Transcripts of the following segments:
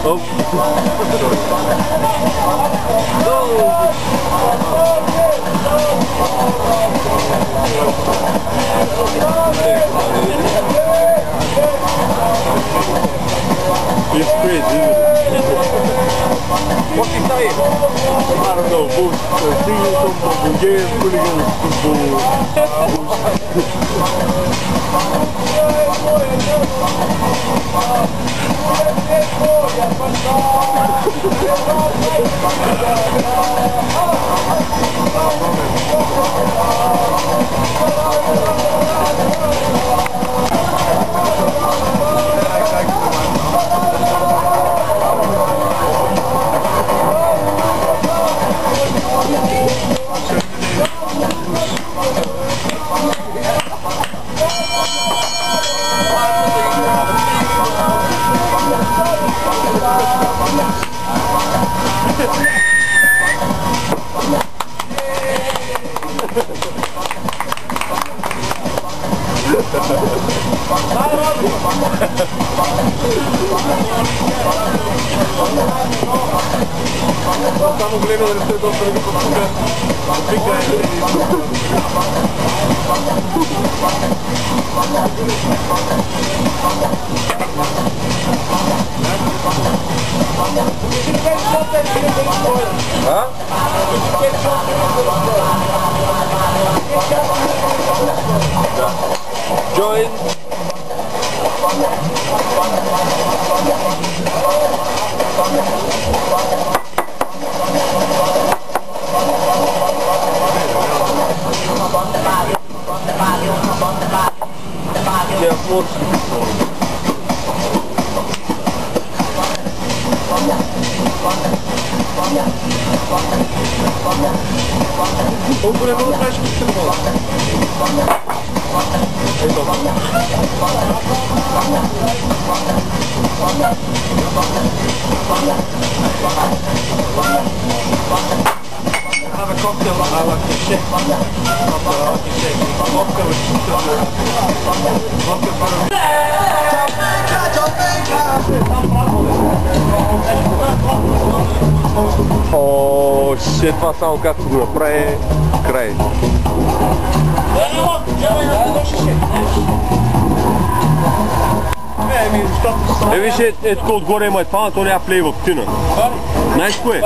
Oh. It's crazy. What can you say? I don't know, both singing some Bulgarian hooligans, Само гледа да не сте доста да ги подпука. Подпика е Join. Yeah, Oppure non lo fai tutte le volte. Have a cocktail alla cliché. Vodka with Oh shit, това само както го направи край. Виж, тук отгоре има това, то няма плей в тина. Знаеш кое?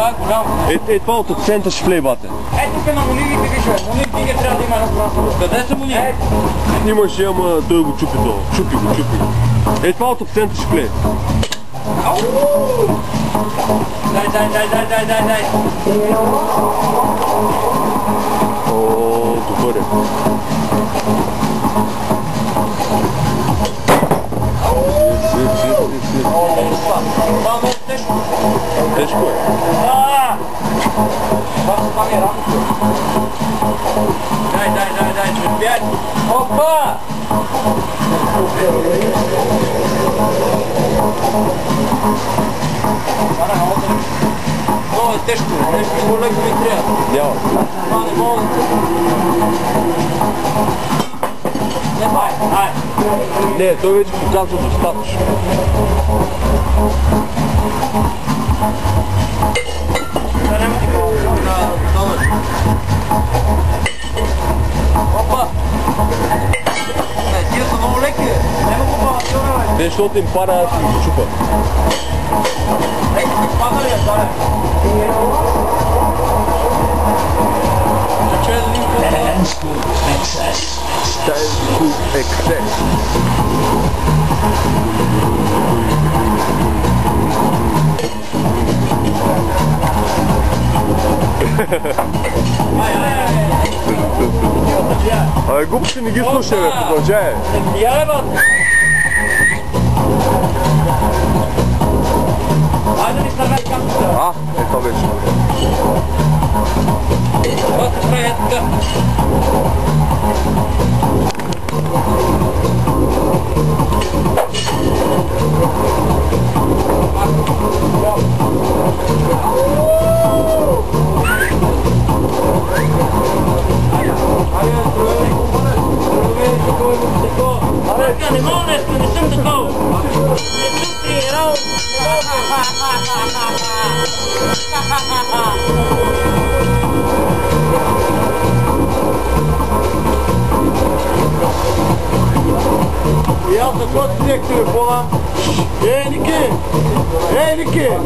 Това от център ще плей бате. Тук на моливите виж, моливите трябва да има едно право. Къде са моливи? Имаше, ама той го чупи долу. Чупи го. Това от център ще плей. Дай. О, добър е. Това е тежко. Тежко е. Това ми е рамото. Дай, черпят. Опа! Много е тежко, нещо по-леко ми трябва. Няма. Това не мога да... Не, ай. Не, той вече показва достатъчно. Да няма ти колко. Опа! Тия са много леки, няма го балансиора, бе. Те, защото им пада, аз им ги чупа. Ей, ти пада ли я, Даре? School Excess. Абе, глупости не ги слушай, бе, продължай. Я, бе, айде ми стървай капата. Ето беше. Това се прави е така. Не мога нещо, не съм такова. Ja, dat wordt direct terug, Eén keer! Eén keer!